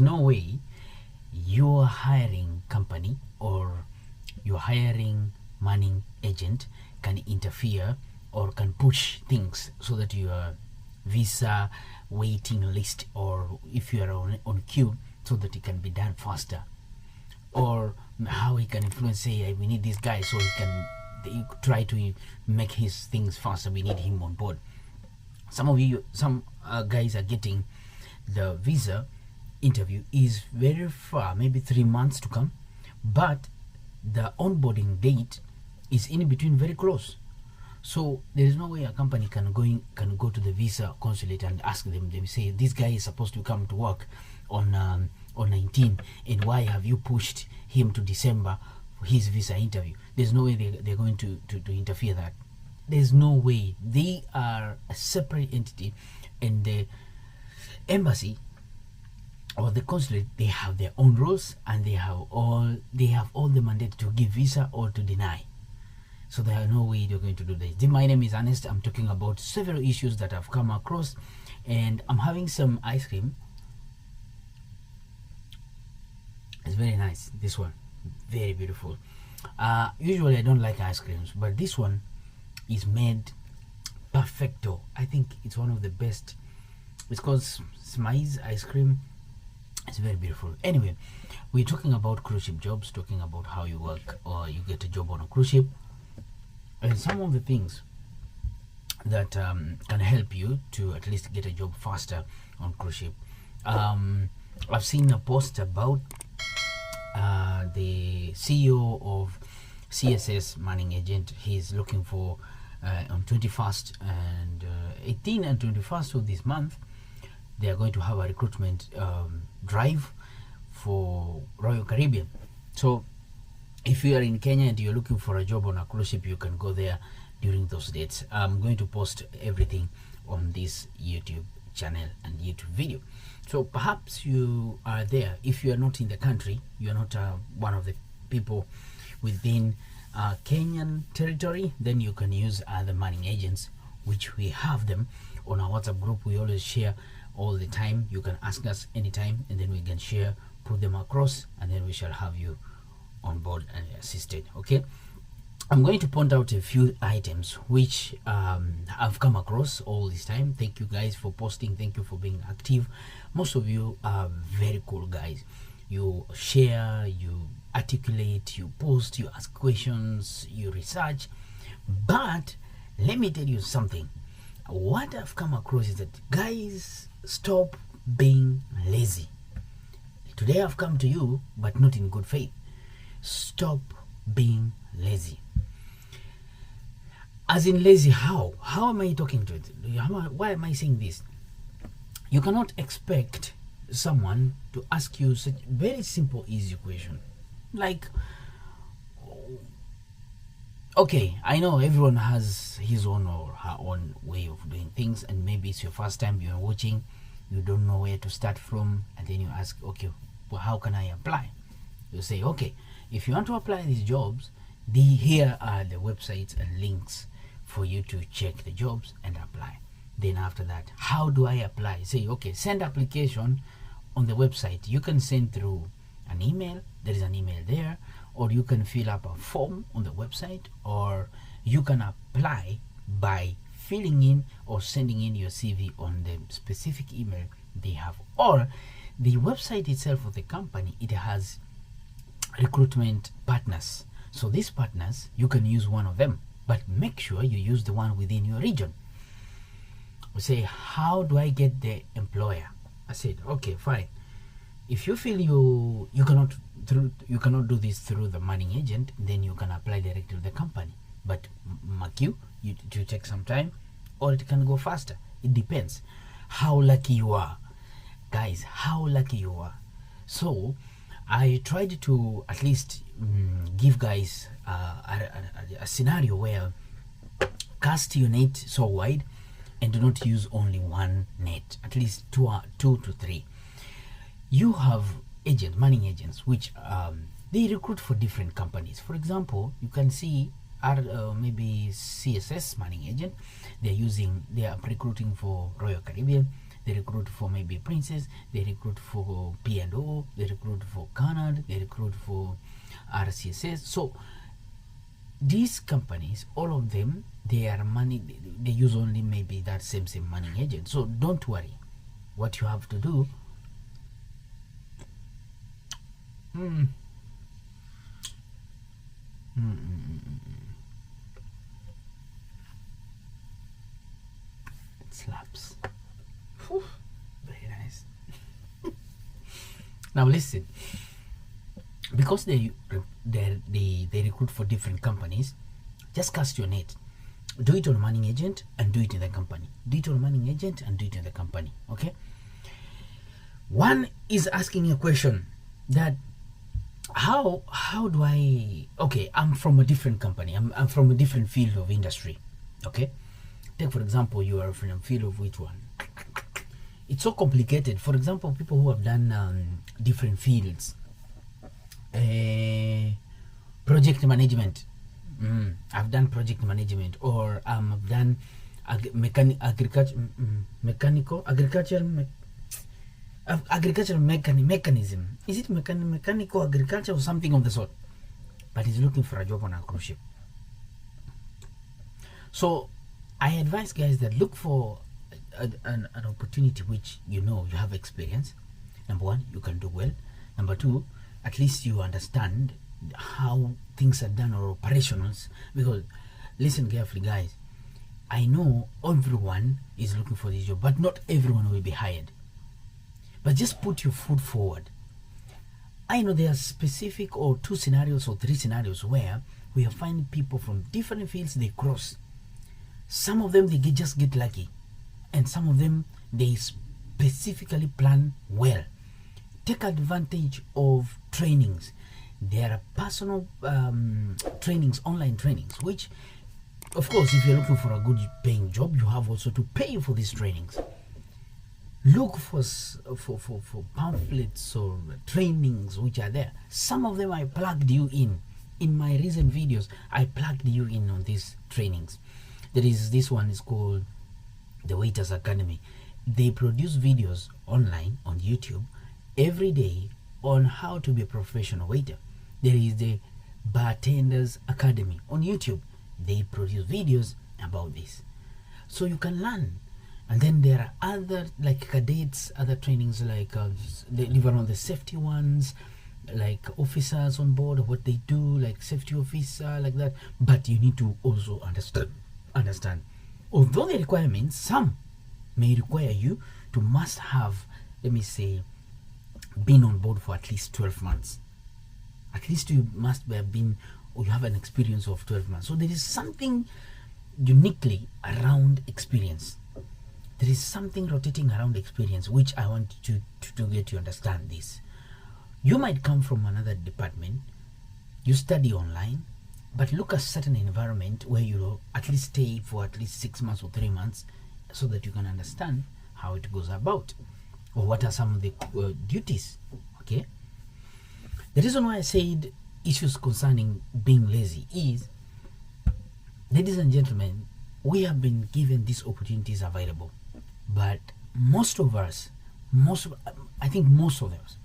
no way your hiring company or your hiring money agent can interfere or can push things so that your visa waiting list, or if you are on queue, so that it can be done faster. Or how he can influence, say, we need this guy, so they try to make his things faster, we need him on board. Some guys are getting the visa interview is very far, maybe 3 months to come, but the onboarding date is in between, very close. So there is no way a company can go to the visa consulate and ask them. They say, this guy is supposed to come to work on 19, and why have you pushed him to December for his visa interview? There's no way they're going to interfere that. There's no way. They are a separate entity, and the embassy or the consulate, they have their own rules, and they have all the mandate to give visa or to deny. So there are no way they're going to do this. My name is Arnest. I'm talking about several issues that I've come across, and I'm having some ice cream. It's very nice. This one, very beautiful. Usually I don't like ice creams, but this one is made perfecto. I think it's one of the best. It's called 𝗖𝗥𝗨𝗜𝗦 ice cream. It's very beautiful. Anyway, we're talking about cruise ship jobs, talking about how you work or you get a job on a cruise ship, and some of the things that can help you to at least get a job faster on cruise ship. I've seen a post about the CEO of CSS Manning Agent. He's looking for on 21st and 18 and 21st of this month, they are going to have a recruitment drive for Royal Caribbean. So if you are in Kenya and you're looking for a job on a cruise ship, you can go there during those dates. I'm going to post everything on this YouTube channel and YouTube video. So perhaps you are there. If you are not in the country, you are not one of the people within Kenyan territory, then you can use other money agents, which we have them on our WhatsApp group. We always share all the time. You can ask us anytime, and then we can share, put them across, and then we shall have you on board and assisted. Okay, I'm going to point out a few items which I've come across all this time. Thank you guys for posting. Thank you for being active. Most of you are very cool guys. You share, you articulate, you post, you ask questions, you research. But let me tell you something. What I've come across is that guys, stop being lazy. Today I've come to you, but not in good faith. Stop being lazy. As in lazy, how? How am I talking to it? Why am I saying this? You cannot expect someone to ask you such very simple, easy question. Like, okay, I know everyone has his own or her own way of doing things, and maybe it's your first time you're watching, you don't know where to start from, and then you ask, okay, well, how can I apply? You say, okay, if you want to apply these jobs, here are the websites and links for you to check the jobs and apply. Then after that, how do I apply? Say, okay, send application on the website. You can send through an email. There is an email there, or you can fill up a form on the website, or you can apply by filling in or sending in your CV on the specific email they have. Or the website itself of the company, it has recruitment partners. So these partners, you can use one of them, but make sure you use the one within your region. We say, how do I get the employer? I said, okay, fine. If you feel you cannot do this through the money agent, then you can apply directly to the company. But mark you take some time, or it can go faster. It depends how lucky you are, guys. How lucky you are. So I tried to at least give guys a scenario where cast your net so wide and do not use only one net, at least two to three. You have money agents, which they recruit for different companies. For example, you can see maybe CSS Manning Agent. They are recruiting for Royal Caribbean. they recruit for maybe Princess, they recruit for P&O, they recruit for Canard, they recruit for RCSS. So these companies, all of them, they are money, they use only maybe that same money agent. So don't worry. What you have to do, it slaps. Whew. Very nice. Now listen, because they recruit for different companies, just cast your net. Do it on Manning Agent and do it in the company. Do it on Manning Agent and do it in the company. Okay. One is asking a question that how do I, okay, I'm from a different company. I'm from a different field of industry. Okay. Take for example, you are from a field of which one? It's so complicated. For example, people who have done different fields, project management. I've done project management, or I've done agricultural mechanism. Is it mechanical agriculture or something of the sort? But he's looking for a job on a cruise ship. So I advise guys that look for an opportunity which you have experience. Number one, you can do well. Number two, at least you understand how things are done or operationals. Because listen carefully guys, I know everyone is looking for this job, but not everyone will be hired. But just put your foot forward. I know there are specific or 2 scenarios or 3 scenarios where we are finding people from different fields, they cross. Some of them they just get lucky, and some of them they specifically plan well. Take advantage of trainings. There are personal trainings, online trainings, which of course if you're looking for a good paying job, you have also to pay for these trainings. Look for pamphlets or trainings which are there. Some of them I plugged you in my recent videos. I plugged you in on these trainings. There is this one is called the Waiters Academy. They produce videos online on YouTube every day on how to be a professional waiter. There is the Bartenders Academy on YouTube. They produce videos about this, so you can learn. And then there are other like cadets, other trainings like they live around the safety ones, like officers on board, what they do, like safety officer, like that. But you need to also understand. Although the requirements, some may require you to must have, let me say, been on board for at least 12 months. At least you must have been, or you have an experience of 12 months. So there is something uniquely around experience. There is something rotating around experience, which I want you to get to understand this. You might come from another department, you study online, but look at certain environment where you at least stay for at least 6 months or 3 months, so that you can understand how it goes about, or what are some of the duties. Okay. The reason why I said issues concerning being lazy is, ladies and gentlemen, we have been given these opportunities available, but most of us, I think most of us,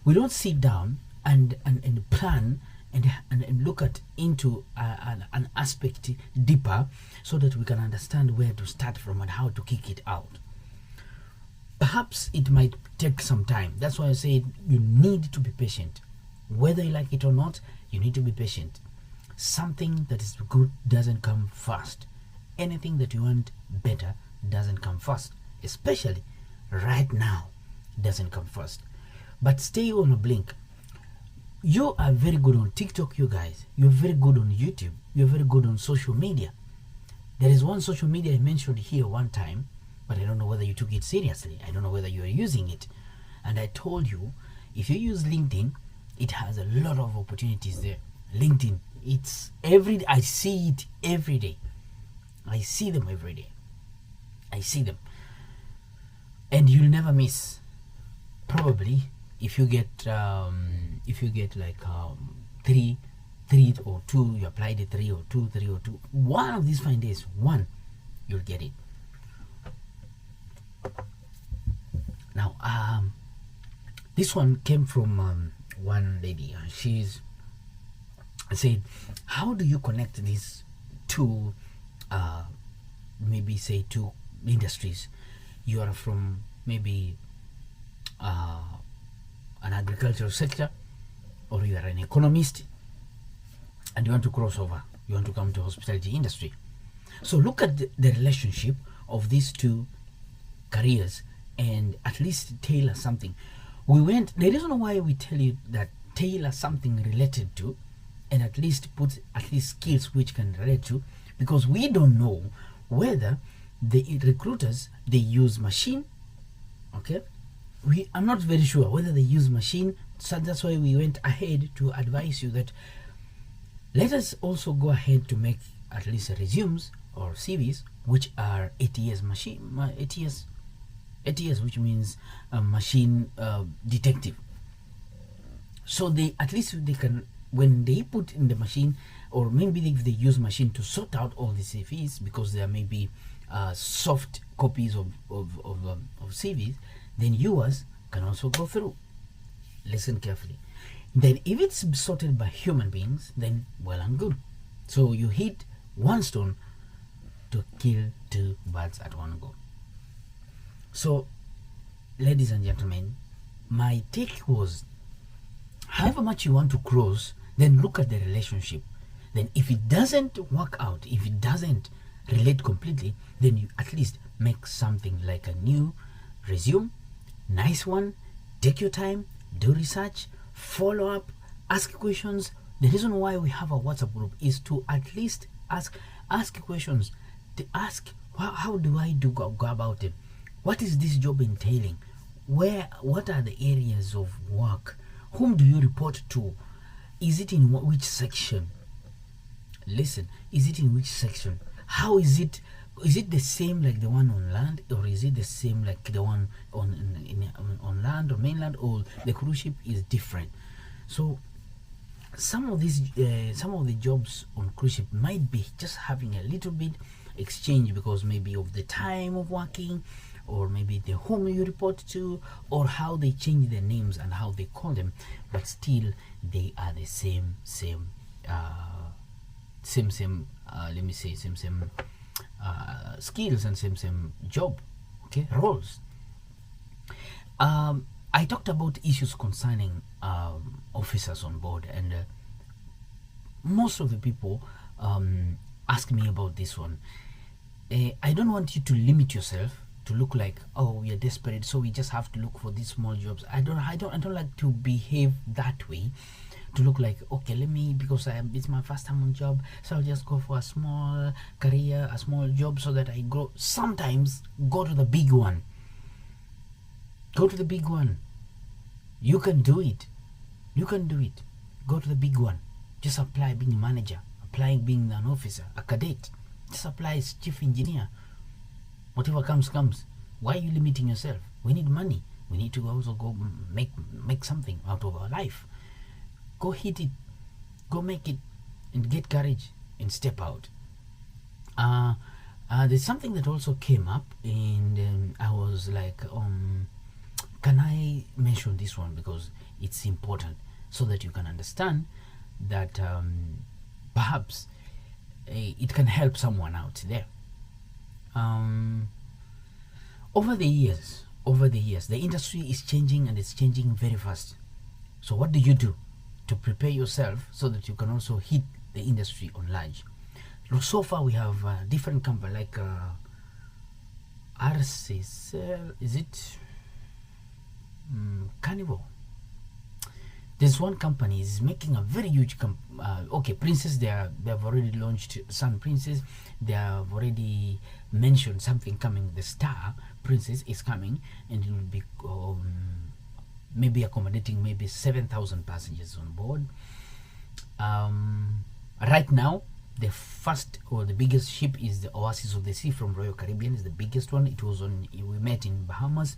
we don't sit down and plan and look at into an aspect deeper, so that we can understand where to start from and how to kick it out. Perhaps it might take some time. That's why I say you need to be patient. Whether you like it or not, you need to be patient. Something that is good doesn't come fast. Anything that you want better doesn't come fast. Especially right now, it doesn't come fast. But stay on a blink. You are very good on TikTok, you guys. You're very good on YouTube. You're very good on social media. There is one social media I mentioned here one time, but I don't know whether you took it seriously. I don't know whether you are using it. And I told you, if you use LinkedIn, it has a lot of opportunities there. LinkedIn, it's I see it every day. I see them every day. I see them. And you'll never miss. Probably, if you get like 3 or 2, you apply the 3 or 2, one of these fine days, you'll get it. Now, this one came from one lady. She's said, how do you connect these two, maybe say two industries? You are from maybe an agricultural sector, or you are an economist, and you want to cross over. You want to come to hospitality industry. So look at the relationship of these two careers and at least tailor something. The reason why we tell you that tailor something related to, and at least put at least skills which can relate to, because we don't know whether the recruiters, they use machine. Okay, I'm not very sure whether they use machine. So that's why we went ahead to advise you that let us also go ahead to make at least resumes or CVs which are ATS machine, ATS, which means machine detective. So they at least they can, when they put in the machine, or maybe if they use machine to sort out all the CVs, because there may be soft copies of CVs, then yours can also go through. Listen carefully. Then if it's sorted by human beings, then well and good. So you hit one stone to kill two birds at one go. So, ladies and gentlemen, my take was, however much you want to cross, then look at the relationship. Then if it doesn't work out, if it doesn't relate completely, then you at least make something like a new resume, nice one, take your time, do research, follow up, ask questions. The reason why we have a WhatsApp group is to at least ask questions, to ask, how do I go about it? What is this job entailing? What are the areas of work? Whom do you report to? Is it in which section? Listen, is it in which section? How is it? Is it the same like the one on land, or is it the same like the one on land or mainland, or the cruise ship is different? So some of the jobs on cruise ship might be just having a little bit exchange because maybe of the time of working, or maybe the whom you report to, or how they change their names and how they call them, but still they are the same let me say same skills and same job, okay, roles. I talked about issues concerning officers on board, and most of the people ask me about this one. I don't want you to limit yourself to look like, oh, we are desperate, so we just have to look for these small jobs. I don't like to behave that way, to look like, okay, because it's my first time on job, so I'll just go for a small career, a small job, so that I grow. Sometimes go to the big one. Go to the big one. You can do it. You can do it. Go to the big one. Just apply being a manager, apply being an officer, a cadet. Just apply as chief engineer. Whatever comes. Why are you limiting yourself? We need money. We need to also go make something out of our life. Go hit it. Go make it, and get courage and step out. There's something that also came up, and I was like, can I mention this one because it's important, so that you can understand that perhaps it can help someone out there. Over the years, the industry is changing, and it's changing very fast. So what do you do to prepare yourself so that you can also hit the industry on large? So far we have different companies like RCCL, is it Carnival? There's one company is making a very huge okay, Princess, they have already launched Sun Princess. They have already mentioned something coming. The Star Princess is coming, and it will be maybe accommodating maybe 7,000 passengers on board. Right now, the first or the biggest ship is the Oasis of the Sea from Royal Caribbean. Is the biggest one. It was we met in Bahamas.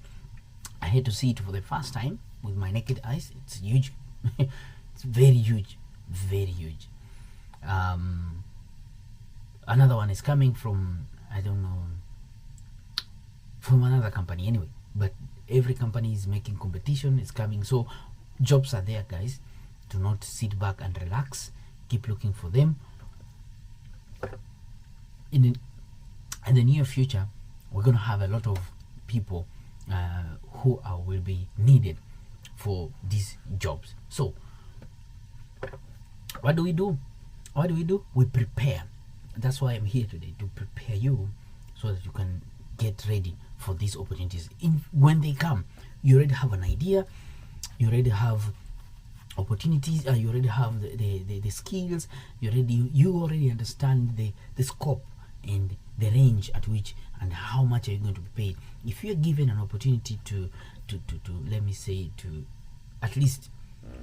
I had to see it for the first time with my naked eyes. It's huge. It's very huge, very huge. Another one is coming from, I don't know, from another company anyway, but every company is making competition, it's coming. So jobs are there, guys. Do not sit back and relax. Keep looking for them. In the near future, we're going to have a lot of people who will be needed for these jobs. So what do we do? We prepare. That's why I'm here today, to prepare you so that you can get ready for these opportunities. When they come, you already have an idea, you already have opportunities, you already have the skills, you already understand the scope and the range at which and how much are you going to be paid. If you're given an opportunity to let me say, to at least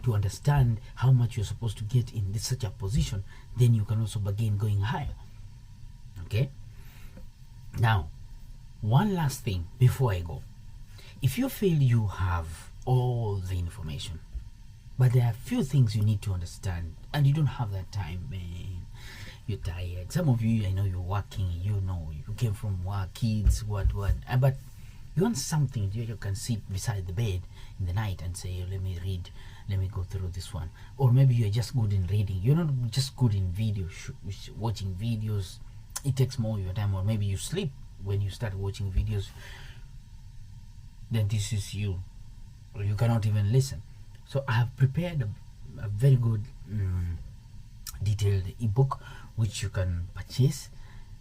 to understand how much you're supposed to get in such a position, then you can also begin going higher. Okay, now one last thing before I go. If you feel you have all the information, but there are a few things you need to understand and you don't have that time, man, you're tired. Some of you, I know you're working, you know, you came from work, kids, what, but you want something you can sit beside the bed in the night and say, let me read, let me go through this one. Or maybe you're just good in reading, you're not just good in video, watching videos. It takes more of your time. Or maybe you sleep when you start watching videos. Then this is you, or you cannot even listen. So I have prepared a very good detailed ebook which you can purchase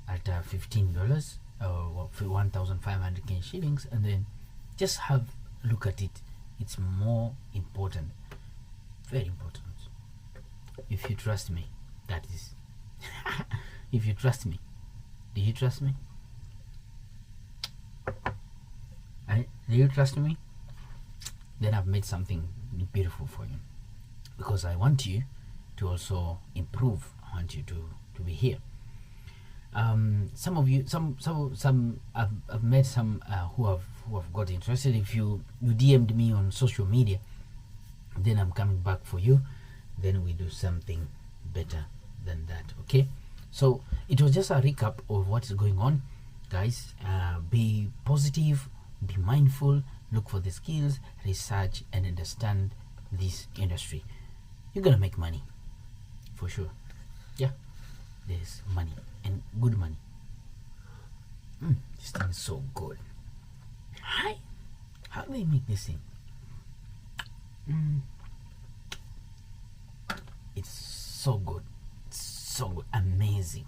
at $15 or 1,500 Kenyan shillings, and then just have a look at it. It's more important, very important. If you trust me, that is. If you trust me, do you trust me? Do you trust me? Then I've made something beautiful for you, because I want you to also improve. I want you to be here. Some of you, I've met some who have got interested. If you DM'd me on social media, then I'm coming back for you. Then we do something better than that. Okay, so it was just a recap of what is going on, guys. Be positive, be mindful, look for the skills, research and understand this industry. You're gonna make money for sure. Yeah, there's money and good money. This thing is so good. Hi, how do they make this thing? It's so good, so good, amazing.